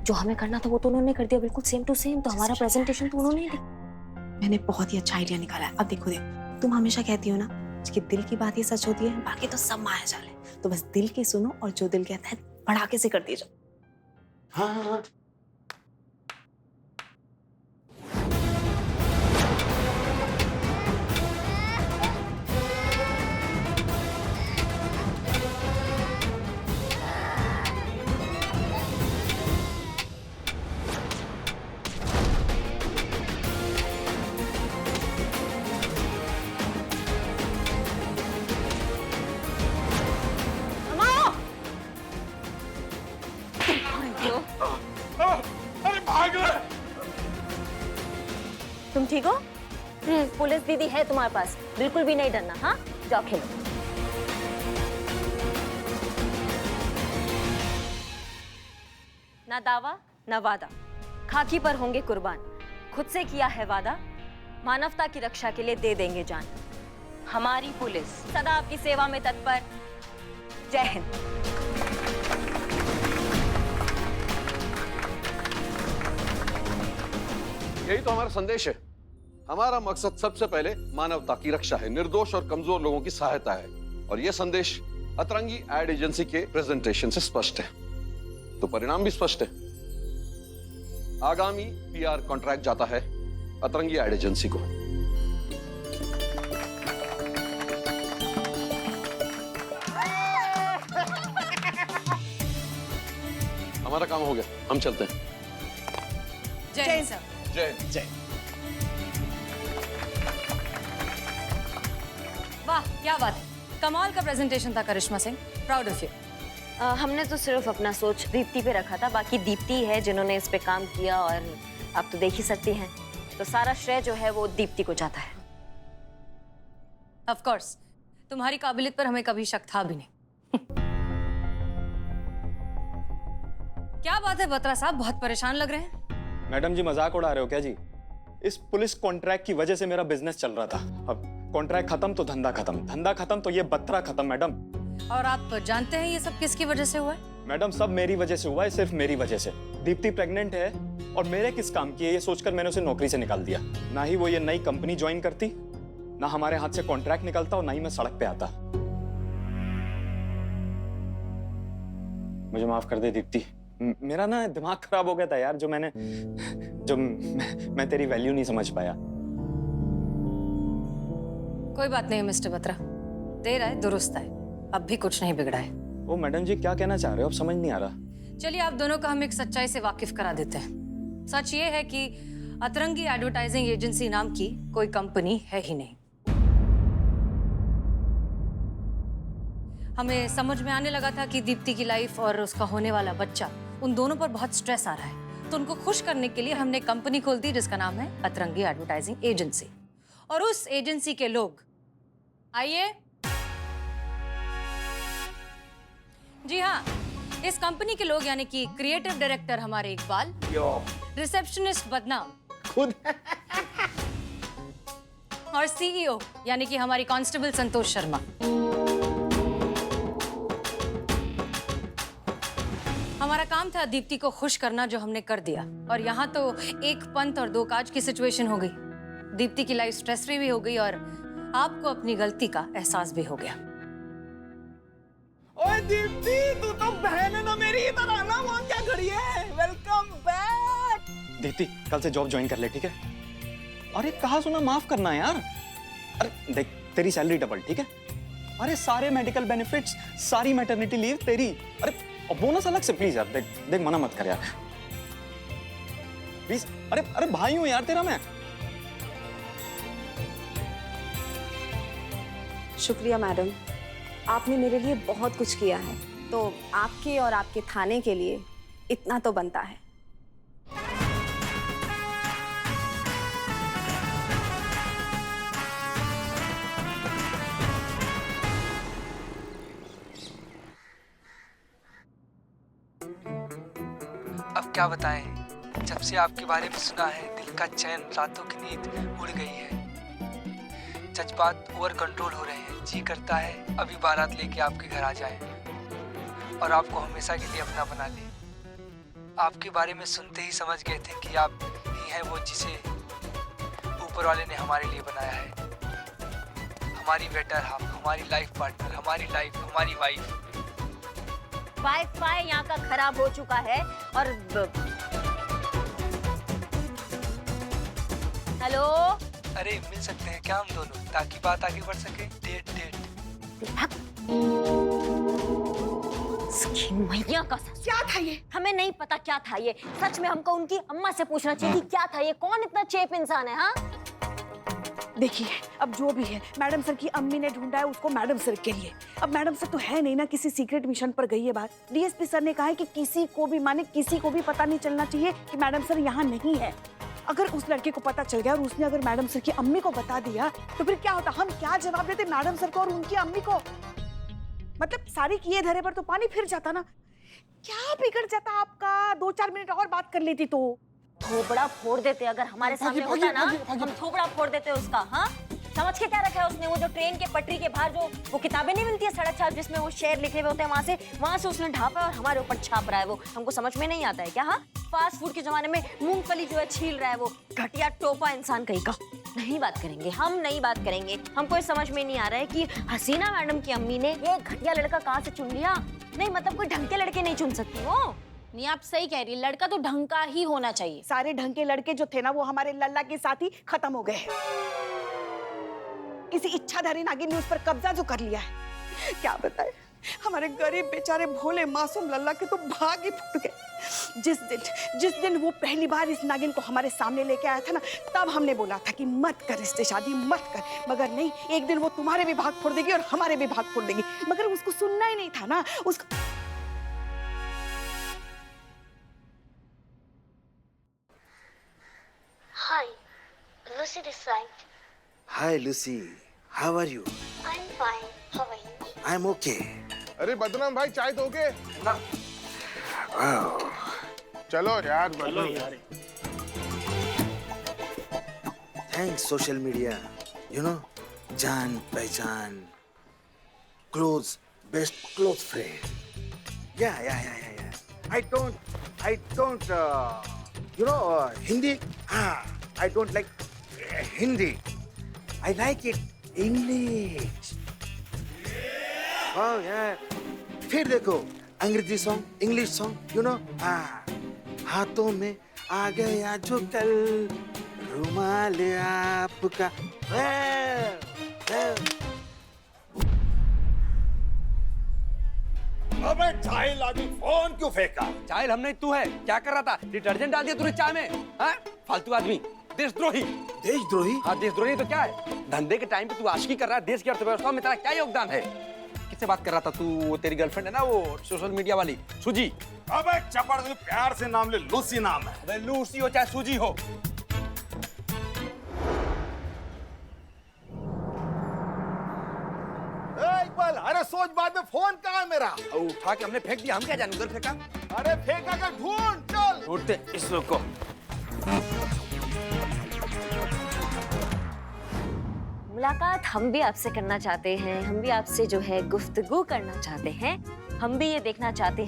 जो हमें करना था वो तो उन्होंने कर दिया, बिल्कुल सेम टू सेम। तो हमारा प्रेजेंटेशन तो उन्होंने ही दिया। मैंने बहुत ही अच्छा आइडिया निकाला है। अब देखो तुम हमेशा कहती हो ना कि दिल की बात ही सच होती है, बाकी तो सब माया जाल है। तो बस दिल की सुनो और जो दिल कहता है भड़ाके से कर दिए जाओ। हाँ हाँ हाँ। अरे भाग रहे। तुम ठीक हो? पुलिस दीदी है तुम्हारे पास, बिल्कुल भी नहीं डरना। हाँ, जाओ खेलो। ना दावा ना वादा, खाकी पर होंगे कुर्बान। खुद से किया है वादा, मानवता की रक्षा के लिए दे देंगे जान। हमारी पुलिस सदा आपकी सेवा में तत्पर। जय हिंद। यही तो हमारा संदेश है। हमारा मकसद सबसे पहले मानवता की रक्षा है, निर्दोष और कमजोर लोगों की सहायता है। और यह संदेश अतरंगी एड एजेंसी के प्रेजेंटेशन से स्पष्ट है, तो परिणाम भी स्पष्ट है। आगामी पीआर कॉन्ट्रैक्ट जाता है अतरंगी एड एजेंसी को। हमारा काम हो गया, हम चलते हैं। जय हिंद सर। जय जय। वाह क्या बात है, कमाल का प्रेजेंटेशन था करिश्मा सिंह, प्राउड ऑफ यू। हमने तो सिर्फ अपना सोच दीप्ति पे रखा था, बाकी दीप्ति है जिन्होंने इस पे काम किया, और आप तो देख ही सकती हैं। तो सारा श्रेय जो है वो दीप्ति को जाता है। ऑफ कोर्स, तुम्हारी काबिलियत पर हमें कभी शक था भी नहीं। क्या बात है बत्रा साहब, बहुत परेशान लग रहे हैं। मैडम जी मजाक उड़ा रहे हो क्या जी? इस पुलिस कॉन्ट्रैक्ट की वजह से मेरा बिजनेस चल रहा था। अब कॉन्ट्रैक्ट खत्म तो धंधा खत्म, धंधा खत्म तो ये बत्रा खत्म मैडम। और आप जानते हैं ये सब किसकी वजह से हुआ है? मैडम सब मेरी वजह से हुआ है, सिर्फ मेरी वजह से। दीप्ति प्रेग्नेंट है और मेरे किस काम की है ये सोचकर मैंने उसे नौकरी से निकाल दिया। ना ही वो ये नई कंपनी ज्वाइन करती, ना हमारे हाथ से कॉन्ट्रैक्ट निकलता और ना ही मैं सड़क पे आता। मुझे माफ कर दे दीप्ति, मेरा ना दिमाग खराब हो गया था यार, मैं तेरी वैल्यू नहीं समझ पाया। कोई बात नहीं मिस्टर बत्रा, देर है दुरुस्त है, अब भी कुछ नहीं बिगड़ा है। ओ मैडम जी क्या कहना चाह रहे हो, अब समझ नहीं आ रहा। चलिए आप दोनों का हम एक सच्चाई से वाकिफ करा देते हैं। सच ये है कि अतरंगी एडवर्टाइजिंग एजेंसी नाम की कोई कंपनी है ही नहीं। हमें समझ में आने लगा था कि दीप्ति की लाइफ और उसका होने वाला बच्चा, उन दोनों पर बहुत स्ट्रेस आ रहा है। तो उनको खुश करने के लिए हमने कंपनी खोल दी जिसका नाम है अतरंगी एडवर्टाइजिंग एजेंसी। और उस एजेंसी के लोग, आइए जी हाँ, इस कंपनी के लोग यानी कि क्रिएटिव डायरेक्टर हमारे इकबाल, रिसेप्शनिस्ट बदनाम खुद और सीईओ यानी कि हमारी कांस्टेबल संतोष शर्मा। हमारा काम था दीप्ति को खुश करना, जो हमने कर दिया। और यहाँ तो एक पंथ और दो काज की सिचुएशन हो गई। दीप्ति की लाइफ स्ट्रेस फ्री भी हो गई और आपको अपनी गलती का एहसास भी हो गया। ओए दीप्ति, तू तो बहन है ना मेरी, इधर आना। वहां क्या खड़ी है? Welcome back. दीप्ति कल से जॉब ज्वाइन कर ले, ठीक है? अरे कहा सुना माफ करना यार। अरे देख तेरी सैलरी डबल, ठीक है? अरे सारे मेडिकल बेनिफिट्स, सारी मैटरनिटी लीव तेरी। अरे और बोनस अलग से प्लीज यार। देख देख मना मत कर यार प्लीज। अरे अरे भाई हूं यार तेरा मैं। शुक्रिया मैडम, आपने मेरे लिए बहुत कुछ किया है, तो आपके और आपके थाने के लिए इतना तो बनता है। अब क्या बताएं, जब से आपके बारे में सुना है दिल का चैन, रातों की नींद उड़ गई है। जज्बात ओवर कंट्रोल हो रहे हैं, जी करता है अभी बारात लेके आपके घर आ जाए और आपको हमेशा के लिए अपना बना ले। आपके बारे में सुनते ही समझ गए थे कि आप ही हैं वो जिसे ऊपर वाले ने हमारे लिए बनाया है। हमारी बेटर हाफ, हमारी लाइफ पार्टनर, हमारी लाइफ, हमारी वाइफ। वाईफाई यहाँ का खराब हो चुका है और हेलो, अरे मिल सकते हैं क्या हम दोनों, ताकि बात आगे बढ़ सके? Date date. इसकी मैया का सस। क्या था ये? हमें नहीं पता क्या था ये। सच में हमको उनकी अम्मा से पूछना चाहिए कि क्या था ये। कौन इतना चेप इंसान है? हाँ, देखिए अब जो भी है, मैडम सर की अम्मी ने ढूंढा है उसको मैडम सर के लिए। अब मैडम सर तो है नहीं ना, किसी सीक्रेट मिशन पर गई है बात। डीएसपी सर ने कहा है कि किसी को भी, माने किसी को भी पता नहीं चलना चाहिए कि मैडम सर यहाँ नहीं है। अगर उस लड़के को पता चल गया और उसने अगर मैडम सर की अम्मी को बता दिया तो फिर क्या होता? हम क्या जवाब देते मैडम सर को और उनकी अम्मी को? मतलब सारी किए धरे पर तो पानी फिर जाता ना। क्या बिगड़ जाता आपका? 2-4 मिनट और बात कर लेती तो। थोबड़ा फोड़ देते अगर हमारे सामने होता ना, हम थोबड़ा फोड़ देते उसका। हाँ, समझ के क्या रखा है उसने? वो जो ट्रेन के पटरी के बाहर जो वो किताबें नहीं मिलती है सड़क छाप, जिसमें वो शेर लिखे हुए होते हैं, वहां से उसने ढापा और हमारे ऊपर छाप रहा है। वो हमको समझ में नहीं आता है क्या? हाँ, फास्ट फूड के जमाने में मूंगफली जो है छील रहा है वो घटिया टोपा इंसान कहीं का। नहीं बात करेंगे, हम नहीं बात करेंगे। हमको ये समझ में नहीं आ रहा है कि हसीना मैडम की अम्मी ने ये घटिया लड़का कहाँ से चुन लिया। नहीं मतलब कोई ढंग के लड़के नहीं चुन सकती वो। नहीं, आप सही कह रही है, लड़का तो ढंग का ही होना चाहिए। सारे ढंग के लड़के जो थे ना वो हमारे लल्ला के साथ ही खत्म हो गए हैं। किसी इच्छाधारी नागिन ने उस पर कब्जा जो कर लिया है, क्या बताए। हमारे गरीब बेचारे भोले मासूम लल्ला के तो भाग ही फूट गए। जिस दिन वो पहली बार इस नागिन को हमारे सामने लेके आया था ना, तब हमने बोला था कि मत कर इससे शादी, मत कर। मगर नहीं, एक दिन वो तुम्हारे भी भाग फोड़ देगी और हमारे भी भाग फोड़ देगी। मगर उसको सुनना ही नहीं था ना। उसको Hi, Lucy this side. Hi Lucy, how are you? I'm fine. How are you? I'm okay. अरे बदनाम भाई, चाय दोगे? Wow. चलो यार, चलो यार। Thanks social media. You know, जान पहचान, close, best close friend. Yeah. I don't. You know, Hindi. I don't like Hindi. I like it English. Oh yeah. फिर देखो अंग्रेजी song, English song, you know. हाथों में आ गया जो कल रुमाल आपका। अबे जाहिल आदमी, फोन क्यों फेंका? जाहिल हमने, तू है क्या कर रहा था? डिटर्जेंट डाल दिया तूने चाय में? हाँ? फालतू आदमी, देशद्रोही। देशद्रोही? हाँ, देशद्रोही तो क्या है? धंधे के टाइम पे तू आशिकी कर रहा है, देश की अर्थव्यवस्था में तेरा क्या योगदान है? किससे बात कर रहा था तू? वो तेरी गर्लफ्रेंड है ना, वो सोशल मीडिया वाली सुजी। अबे चपड़, प्यार से नाम ले, लूसी नाम है। अबे लूसी हो चाहे सूजी हो। इकबाल, अरे सोच बाद में, फोन कहाँ है मेरा? उठा के हमने फेंक दिया, हम क्या जाने उधर फेंका। अरे फेंका कर, ढूंढ, चल। ढूंढते इसको। मुलाकात हम भी आपसे करना चाहते हैं, हम भी आपसे जो है गुफ्तगू करना चाहते हैं। हम भी ये देखना चाहते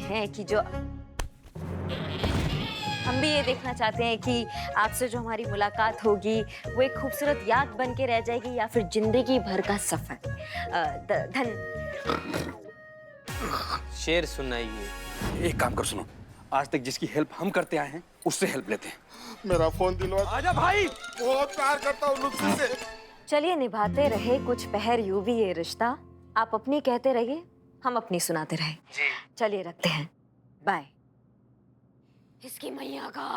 हैं कि आपसे जो हमारी मुलाकात होगी वो एक खूबसूरत याद बन के रह जाएगी या फिर जिंदगी भर का सफर। शेर सुनाइए। एक काम कर, सुनो, आज तक जिसकी हेल्प हम करते आए हैं उससे हेल्प लेते हैं। मेरा फोन दिलवा। आजा भाई। बहुत प्यार करता हूँ लूसी से। चलिए, निभाते रहे कुछ पहर यूं भी ये रिश्ता। आप अपनी कहते रहिए, हम अपनी सुनाते रहे। चलिए रखते हैं, बाय। इसकी मैया का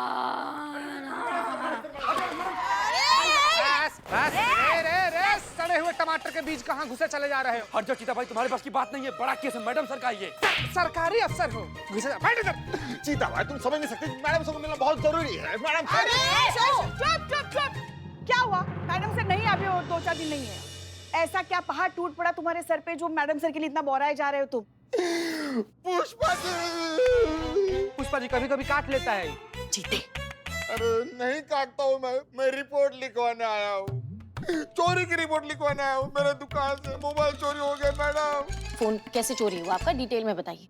सड़े हुए टमाटर के बीज कहाँ घुसे चले जा रहे हो? हट जाओ चीता भाई, तुम्हारे पास की बात नहीं है। बड़ा केस है, मैडम सर का ये। सरकारी अफसर हो, घुसे जा। बैठ इधर। चीता भाई, तुम समझ नहीं सकते, मैडम से मिलना बहुत जरूरी है। मैडम चुप। क्या हुआ? मैडम सर नहीं, अभी 2-4 दिन नहीं है। ऐसा क्या पहाड़ टूट पड़ा तुम्हारे सर पे जो मैडम सर के लिए इतना बोराए जा रहे हो तुम? पुष्पा जी कभी कभी काट लेता है। जीते। अरे नहीं काटता हूँ मैं रिपोर्ट लिखवाने आया हूँ। चोरी की रिपोर्ट लिखवाने आया हूँ। मेरे दुकान से मोबाइल चोरी हो गया मैडम। फोन कैसे चोरी हुआ आपका? डिटेल में बताइए।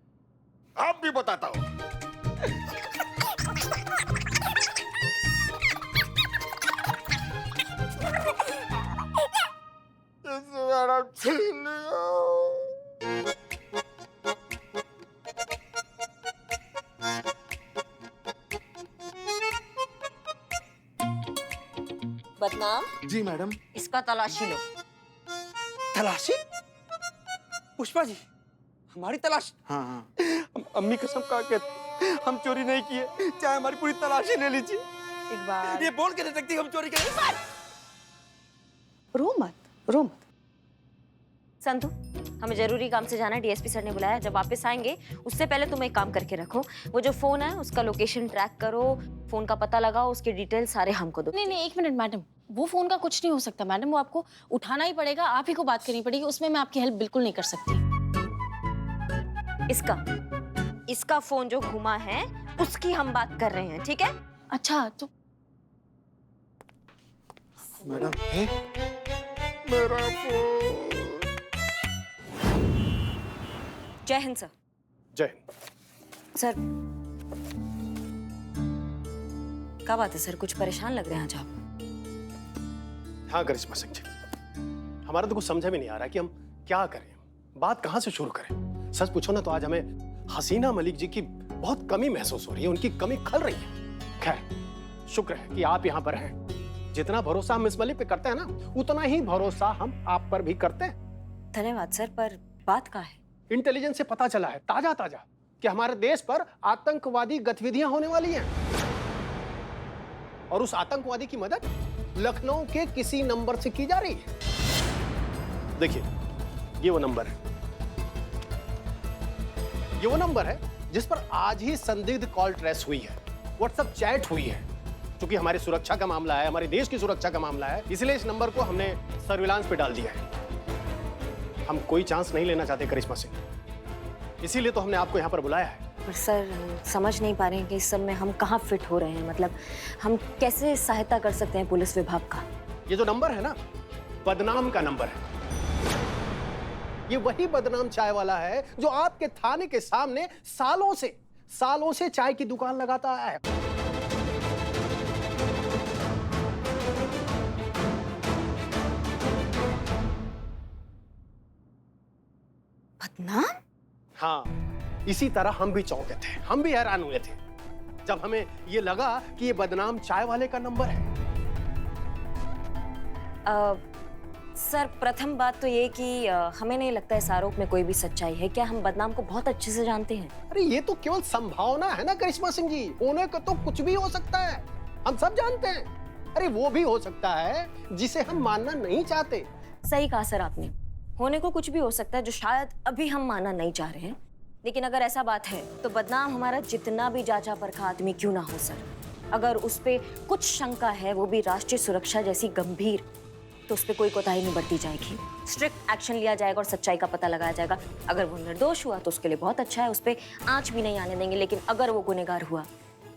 आप भी बताता हूँ। बदनाम, जी मैडम। इसका तलाशी लो। तलाशी? पुष्पा जी, हमारी तलाश? हाँ हाँ। अम्मी कसम खा के हम चोरी नहीं किए, चाहे हमारी पूरी तलाशी ले लीजिए। इकबाल ये बोल के दे सकती हम चोरी करें। रो मत, रो मत। संतु, हमें जरूरी काम से जाना है, डीएसपी सर ने बुलाया। जब वापस आएंगे उससे पहले तुम एक काम करके रखो, वो जो फोन है उसका लोकेशन ट्रैक करो, फोन का पता लगाओ, उसके डिटेल सारे हमको दो। नहीं नहीं, एक मिनट मैडम, वो फोन का कुछ नहीं हो सकता मैडम, वो आपको उठाना ही पड़ेगा, आप ही को बात करनी पड़ेगी, उसमें मैं आपकी हेल्प बिल्कुल नहीं कर सकती। इसका फोन जो घुमा है उसकी हम बात कर रहे हैं, ठीक है? अच्छा तो मैडम मेरा फोन। जय हिंद सर। जय हिंद। सर क्या बात है सर, कुछ परेशान लग रहे हैं आज आप। हाँ करिश्मा सिंह जी, हमारा तो कुछ समझ में नहीं आ रहा कि हम क्या करें, बात कहाँ से शुरू करें। सच पूछो ना तो आज हमें हसीना मलिक जी की बहुत कमी महसूस हो रही है, उनकी कमी खल रही है। खैर शुक्र है कि आप यहाँ पर हैं। जितना भरोसा हम मिस मलिक पे करते हैं ना, उतना ही भरोसा हम आप पर भी करते हैं। धन्यवाद सर, पर बात क्या है? इंटेलिजेंस से पता चला है ताजा ताजा कि हमारे देश पर आतंकवादी गतिविधियां होने वाली हैं, और उस आतंकवादी की मदद लखनऊ के किसी नंबर से की जा रही है। देखिए ये वो नंबर है, ये वो नंबर है जिस पर आज ही संदिग्ध कॉल ट्रेस हुई है, व्हाट्सएप चैट हुई है। क्योंकि हमारी सुरक्षा का मामला है, हमारे देश की सुरक्षा का मामला है, इसलिए इस नंबर को हमने सर्विलांस पे डाल दिया है। हम कोई चांस नहीं लेना चाहते करिश्मा सिंह, इसीलिए तो हमने आपको यहाँ पर बुलाया है। पर सर समझ नहीं पा रहे हैं कि इस सब में हम कहाँ फिट हो रहे हैं, मतलब हम कैसे सहायता कर सकते हैं पुलिस विभाग का। ये जो नंबर है ना, बदनाम का नंबर है। ये वही बदनाम चाय वाला है जो आपके थाने के सामने सालों से चाय की दुकान लगाता है। बदनाम? हाँ, इसी तरह हम भी चौंके थे, हम भी हैरान हुए थे जब हमें ये लगा कि ये बदनाम चाय वाले का नंबर है। सर प्रथम बात तो ये कि हमें नहीं लगता इस आरोप में कोई भी सच्चाई है। क्या हम बदनाम को बहुत अच्छे से जानते हैं? अरे ये तो केवल संभावना है ना करिश्मा सिंह जी, होने को तो कुछ भी हो सकता है, हम सब जानते हैं। अरे वो भी हो सकता है जिसे हम मानना नहीं चाहते। सही कहा सर आपने, होने को कुछ भी हो सकता है जो शायद अभी हम मानना नहीं चाह रहे हैं। लेकिन अगर ऐसा बात है तो बदनाम हमारा जितना भी जांचा परखा आदमी क्यों ना हो सर, अगर उस पे कुछ शंका है, वो भी राष्ट्रीय सुरक्षा जैसी गंभीर, तो उस पे कोई कोताही नहीं बरती जाएगी। स्ट्रिक्ट एक्शन लिया जाएगा और सच्चाई का पता लगाया जाएगा। अगर वो निर्दोष हुआ तो उसके लिए बहुत अच्छा है, उस पे आंच भी नहीं आने देंगे। लेकिन अगर वो गुनहगार हुआ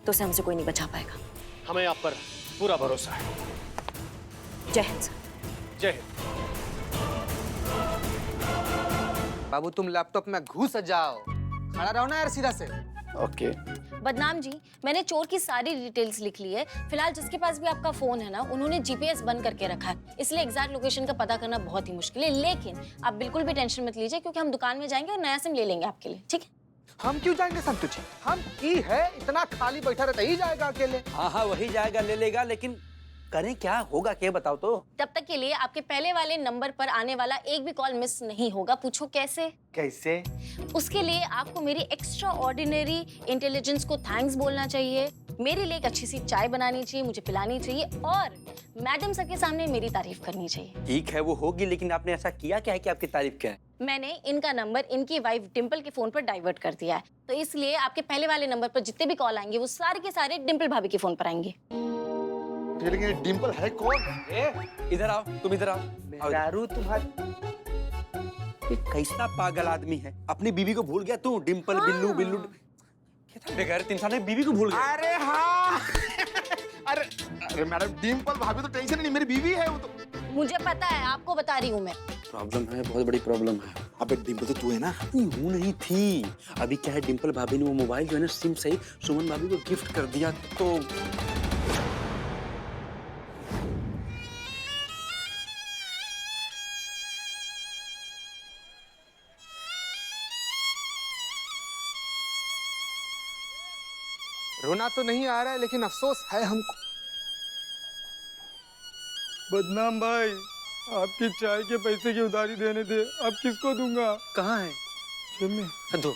तो उसे हमसे कोई नहीं बचा पाएगा। हमें आप पर पूरा भरोसा है। जय हिंद सर। जय हिंद। बाबू तुम लैपटॉप में घुस जाओ, खड़ा रहो ना यार सीधा से। ओके। बदनाम जी, मैंने चोर की सारी डिटेल्स लिख ली है। फिलहाल जिसके पास भी आपका फोन है ना, उन्होंने जीपीएस बंद करके रखा है, इसलिए एग्जैक्ट लोकेशन का पता करना बहुत ही मुश्किल है। लेकिन आप बिल्कुल भी टेंशन मत लीजिए, क्योंकि हम दुकान में जाएंगे और नया सिम ले लेंगे आपके लिए, ठीक है? हम क्यों जाएंगे संतु जी, हम की है इतना खाली बैठा रहता ही जाएगा अकेले। हाँ हाँ वही जाएगा, ले लेगा, लेकिन करें क्या, होगा क्या बताओ तो। तब तक के लिए आपके पहले वाले नंबर पर आने वाला एक भी कॉल मिस नहीं होगा। पूछो कैसे? कैसे? उसके लिए आपको मेरी एक्स्ट्रा ऑर्डिनरी इंटेलिजेंस को थैंक्स बोलना चाहिए, मेरे लिए एक अच्छी सी चाय बनानी चाहिए, मुझे पिलानी चाहिए, और मैडम सर के सामने मेरी तारीफ करनी चाहिए। ठीक है वो होगी, लेकिन आपने ऐसा किया क्या है कि आपकी तारीफ क्या है? मैंने इनका नंबर इनकी वाइफ डिम्पल के फोन पर डाइवर्ट कर दिया है, तो इसलिए आपके पहले वाले नंबर पर जितने भी कॉल आएंगे वो सारे के सारे डिम्पल भाभी के फोन पर आएंगे। लेकिन डिम्पल है कौन? इधर आओ, तुम इधर आओ। दारू तुम्हारी ये कैसा पागल आदमी है, अपनी बीवी को भूल गया तू? डिम्पल बिल्लू बिल्लू बेगैर इंसान है, बीवी को भूल गया। अरे हाँ अरे मैडम डिम्पल भाभी तो टेंशन नहीं, मेरी बीवी है वो तो। मुझे पता है, आपको बता रही हूँ मैं। प्रॉब्लम है, बहुत बड़ी प्रॉब्लम है। अबे डिम्पल तो तू है ना? हूँ नहीं थी, अभी क्या है, डिम्पल भाभी ने वो मोबाइल जो है ना सिम सही सुमन भाभी को गिफ्ट कर दिया, तो रोना तो नहीं आ रहा है, लेकिन अफसोस है हमको। बदनाम भाई, आपकी चाय के पैसे की उधारी देने थे, अब किसको दूंगा? कहाँ है? जेब में। दो।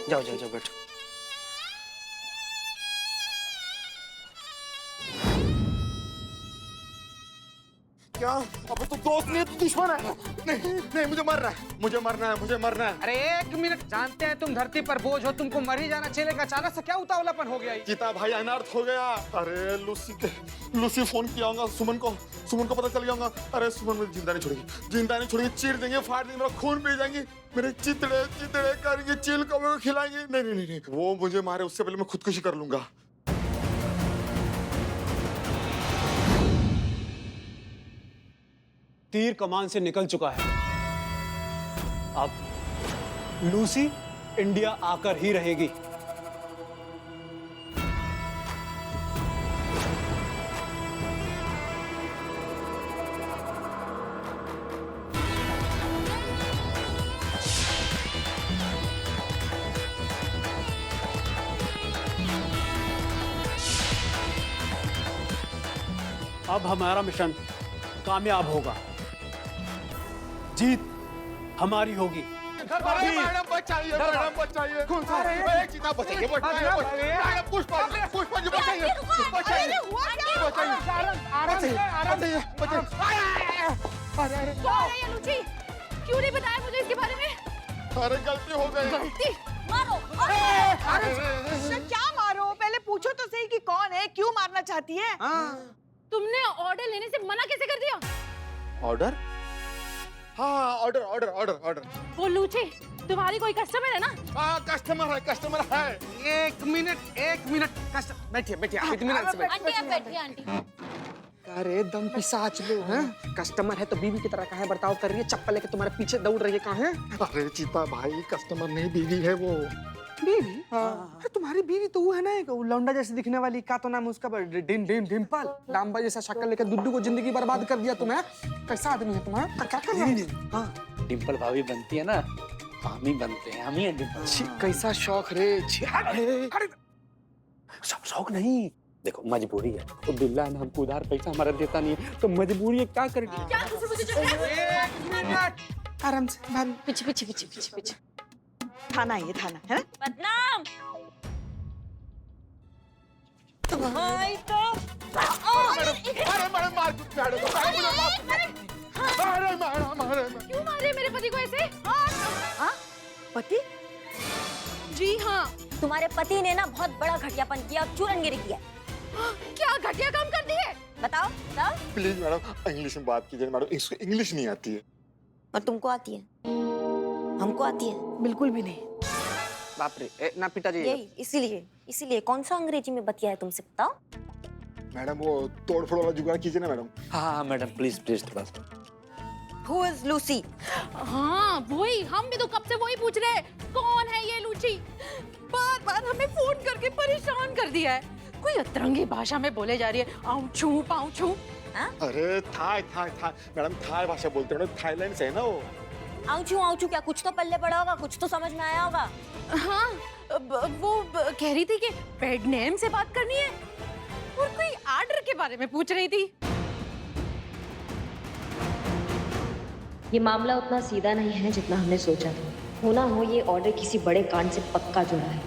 जाओ जाओ जाओ बैठो। क्या? अब तो दोस्त नहीं है तो दुश्मन है। नहीं नहीं, मुझे मरना है, मुझे मरना है, मुझे मरना है। अरे एक मिनट, जानते हैं तुम धरती पर बोझ हो, तुमको मर ही जाना चाहिए। अचानक से क्या उतावलापन हो गया? गीता भाई अनर्थ हो गया। अरे लूसी फोन किया होगा सुमन को पता चल गया होगा। अरे सुमन मुझे जिंदा नहीं छोड़ेगी, चीर देंगे, फाड़ देंगे, मेरा खून पी जाएंगे, मेरे चितड़े करेंगे, चील कौवे को खिलाएंगे। नहीं, वो मुझे मारे उससे पहले मैं खुदकुशी कर लूंगा। तीर कमान से निकल चुका है। अब लूसी इंडिया आकर ही रहेगी। अब हमारा मिशन कामयाब होगा, जीत हमारी होगी। अरे मैडम बचाइए, मैडम बचाइए। कौन सा? अरे चीता बचाइए, मैडम पुष्पा जी बचाइए, बचाइए। लूची, क्यों नहीं बताया मुझे इसके बारे में? अरे गलती हो गई। गलती? मारो। अरे क्या मारो? पहले पूछो तो सही कि कौन है, क्यों मारना चाहती है? तुमने ऑर्डर लेने से मना कैसे कर दिया? ऑर्डर? हाँ, ऑर्डर। वो लूची, तुम्हारी कोई कस्टमर है ना? हाँ, कस्टमर है। एक मिनट, बैठिए, इत्मीनान से बैठिए। आंटी आप बैठिए, आंटी। अरे दम पिसाच लो हैं? कस्टमर है तो बीवी की तरह काहे बर्ताव कर रही है? चप्पल लेके तुम्हारे पीछे दौड़ रही है, कहाँ है? अरे चीता भाई, कस्टमर नहीं, बीवी है वो। बीवी? अरे तुम्हारी बीवी तो वो है ना, एक लौंडा जैसे दिखने वाली, का तो नाम है उसका? डिम्पल। डांबा जैसा शक्ल लेकर दुड्डू को जिंदगी बर्बाद कर दिया तुम्हें। कैसा आदमी है तुम्हारा? क्या कर रहा है? हाँ, डिम्पल भाभी बनती है ना, हम ही बनते हैं, हम ही हैं डिम्पल। कैसा शौक रे। अरे शौक नहीं, देखो मजबूरी है। तो बिल्ला ने हमको उधार पैसा हमारा देता नहीं है, तो मजबूरी है, क्या करेंगे? क्या एक मिनट, आराम से भाभी। पीछे। थाना है ना? बदनाम। अरे मैडम मार दो, मैडम। क्यों मारे मेरे पति को ऐसे? हाँ? पति? जी हाँ, तुम्हारे पति ने ना बहुत बड़ा घटियापन किया और चूरनगिरी किया। क्या घटिया काम कर दिए? बताओ। प्लीज मैडम इंग्लिश में बात कीजिए मैडम, इसको इंग्लिश नहीं आती है। और तुमको आती है? हमको आती है? बिल्कुल भी नहीं। बाप रे, ना पिताजी। यही इसीलिए कौन सा अंग्रेजी में बतिया है तुमसे, बताओ। मैडम वो तोड़ फोड़ वाला जुगाड़ कीजिए ना मैडम। हाँ मैडम, प्लीज थोड़ा सा। Who is Lucy? हाँ वही, हम भी तो कब से वही पूछ रहे हैं, कौन है ये लूची? बार हमें फोन करके परेशान कर दिया है। कोई अतरंगी भाषा में बोले जा रही है, आऊं पाऊं। अरे थाई मैडम, थाई भाषा बोलते हैं, थाईलैंड से है ना वो। आऊं क्या कुछ तो पल्ले पड़ा होगा, कुछ तो समझ में आया होगा। हाँ, वो कह रही थी कि पेट नेम से बात करनी है और कोई ऑर्डर के बारे में पूछ रही थी। ये मामला उतना सीधा नहीं है जितना हमने सोचा था। होना हो ये ऑर्डर किसी बड़े कांड से पक्का जुड़ा है।